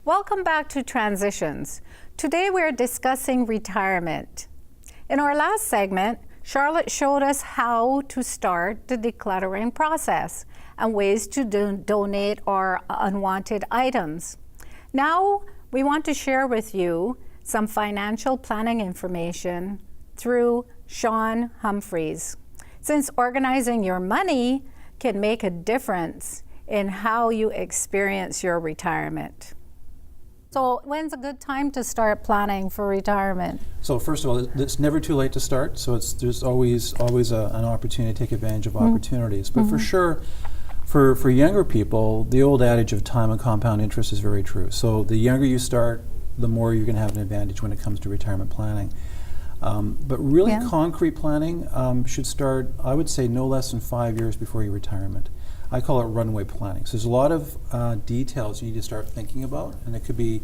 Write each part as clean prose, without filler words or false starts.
Welcome back to Transitions. Today we're discussing retirement. In our last segment, Charlotte showed us how to start the decluttering process and ways to donate our unwanted items. Now we want to share with you some financial planning information through Shawn Humphries, since organizing your money can make a difference in how you experience your retirement. So when's a good time to start planning for retirement? So first of all, it's never too late to start. So there's always an opportunity to take advantage of opportunities. But for sure, for younger people, the old adage of time and compound interest is very true. So the younger you start, the more you're going to have an advantage when it comes to retirement planning. But really concrete planning should start, I would say, no less than 5 years before your retirement. I call it runway planning. So there's a lot of details you need to start thinking about, and it could be,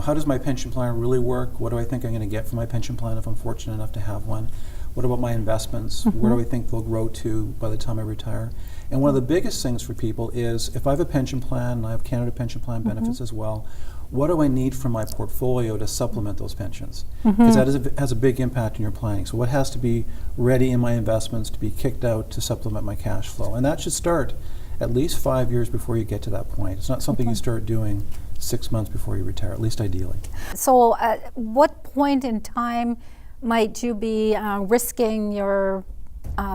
how does my pension plan really work? What do I think I'm going to get from my pension plan if I'm fortunate enough to have one? What about my investments? Where do I think they'll grow to by the time I retire? And one of the biggest things for people is, if I have a pension plan, and I have Canada Pension Plan benefits as well, what do I need from my portfolio to supplement those pensions? Because that has a big impact on your planning. So what has to be ready in my investments to be kicked out to supplement my cash flow? And that should start at least 5 years before you get to that point. It's not something you start doing 6 months before you retire, at least ideally. So at what point in time might you be risking your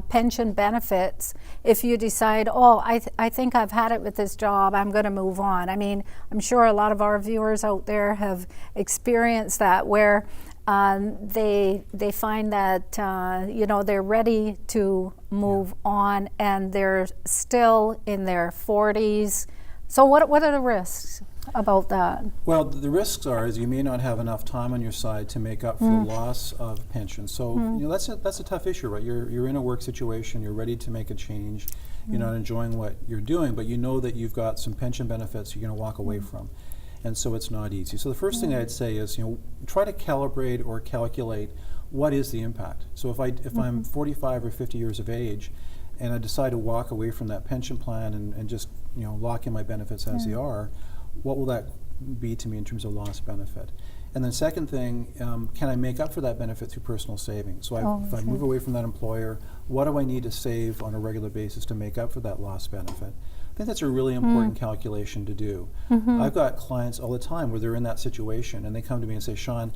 pension benefits if you decide, I think I've had it with this job, I'm going to move on? I mean, I'm sure a lot of our viewers out there have experienced that, where they find that they're ready to move on and they're still in their 40s. So what are the risks about that? Well, the risks is you may not have enough time on your side to make up for the loss of pension. So that's a tough issue, right? You're in a work situation, you're ready to make a change, you're not enjoying what you're doing, but you know that you've got some pension benefits you're going to walk away from. And so it's not easy. So the first thing I'd say is, try to calibrate or calculate what is the impact. So if I'm 45 or 50 years of age and I decide to walk away from that pension plan and just lock in my benefits as they are, what will that be to me in terms of lost benefit? And then second thing, can I make up for that benefit through personal savings? So if I move away from that employer, what do I need to save on a regular basis to make up for that lost benefit? I think that's a really important calculation to do. I've got clients all the time where they're in that situation and they come to me and say, Shawn,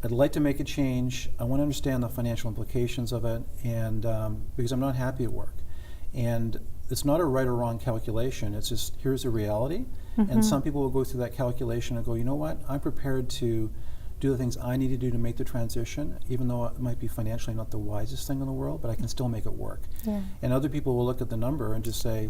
I'd like to make a change. I want to understand the financial implications of it, and because I'm not happy at work. And it's not a right or wrong calculation. It's just, here's the reality. And some people will go through that calculation and go, you know what, I'm prepared to do the things I need to do to make the transition, even though it might be financially not the wisest thing in the world, but I can still make it work. And other people will look at the number and just say,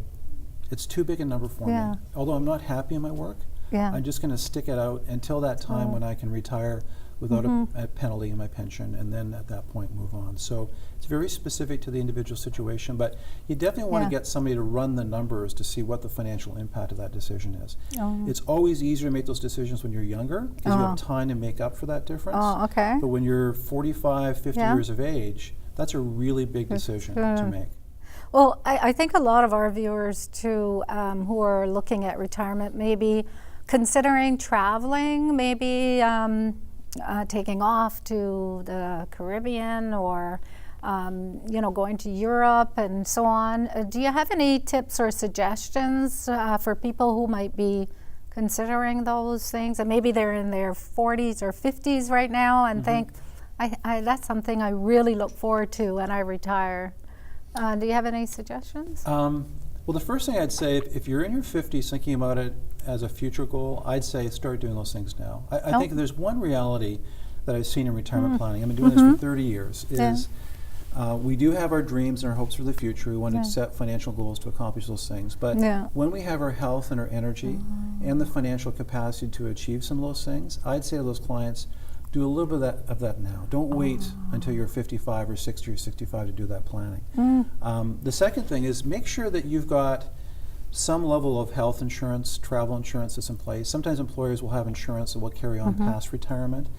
it's too big a number for me. Although I'm not happy in my work, I'm just going to stick it out until that time when I can retire without a penalty in my pension, and then at that point move on. So it's very specific to the individual situation, but you definitely want to get somebody to run the numbers to see what the financial impact of that decision is. It's always easier to make those decisions when you're younger, because you have time to make up for that difference. But when you're 45, 50 years of age, that's a really big decision to make. Well, I think a lot of our viewers too, who are looking at retirement, maybe considering traveling, maybe taking off to the Caribbean, or going to Europe and so on. Do you have any tips or suggestions for people who might be considering those things, and maybe they're in their 40s or 50s right now and think, that's something I really look forward to when I retire? Do you have any suggestions? Well, the first thing I'd say, if you're in your 50s thinking about it as a future goal, I'd say start doing those things now. I think there's one reality that I've seen in retirement planning. I've been doing this for 30 years, is we do have our dreams and our hopes for the future. We want to set financial goals to accomplish those things. But when we have our health and our energy and the financial capacity to achieve some of those things, I'd say to those clients, do a little bit of that now. Don't wait until you're 55 or 60 or 65 to do that planning. The second thing is, make sure that you've got some level of health insurance, travel insurance that's in place. Sometimes employers will have insurance that will carry on past retirement.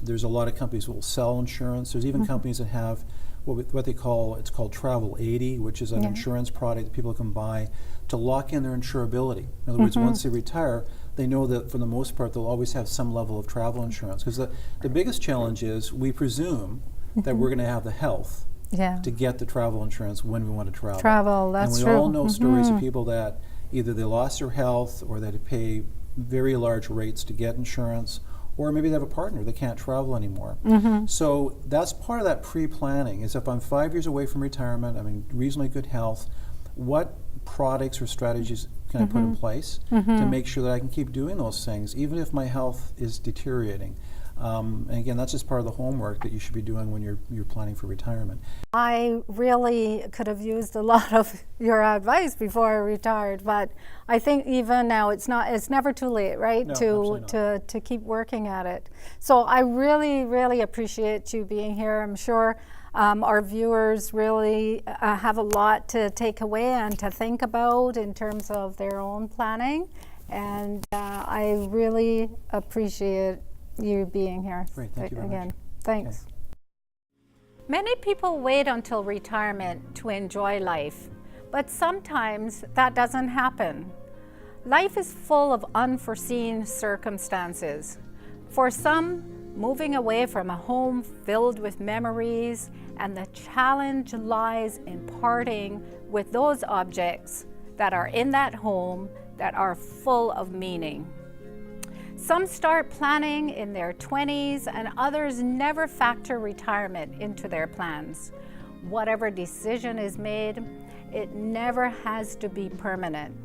There's a lot of companies that will sell insurance. There's even companies that have what they call, it's called Travel 80, which is an insurance product that people can buy to lock in their insurability. In other words, once they retire, they know that for the most part they'll always have some level of travel insurance. Because the biggest challenge is we presume that we're going to have the health to get the travel insurance when we want to travel. That's true. And we all know stories of people that either they lost their health or they had to pay very large rates to get insurance, or maybe they have a partner that can't travel anymore. So that's part of that pre-planning, is if I'm 5 years away from retirement, I'm in reasonably good health, what products or strategies can I put in place to make sure that I can keep doing those things, even if my health is deteriorating? And again, that's just part of the homework that you should be doing when you're planning for retirement. I really could have used a lot of your advice before I retired, but I think even now it's never too late, right? No, to keep working at it. So I really appreciate you being here. I'm sure our viewers really have a lot to take away and to think about in terms of their own planning, and I really appreciate you being here. Great, thank you very again. much. Thanks. Okay. Many people wait until retirement to enjoy life, but sometimes that doesn't happen. Life is full of unforeseen circumstances. For some, moving away from a home filled with memories, and the challenge lies in parting with those objects that are in that home that are full of meaning. Some start planning in their 20s, and others never factor retirement into their plans. Whatever decision is made, it never has to be permanent.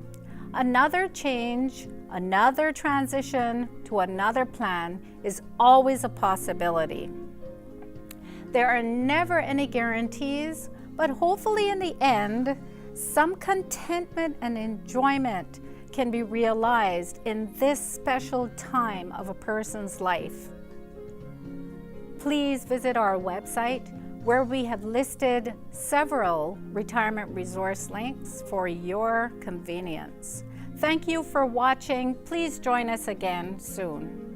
Another change, another transition to another plan is always a possibility. There are never any guarantees, but hopefully in the end, some contentment and enjoyment can be realized in this special time of a person's life. Please visit our website, where we have listed several retirement resource links for your convenience. Thank you for watching. Please join us again soon.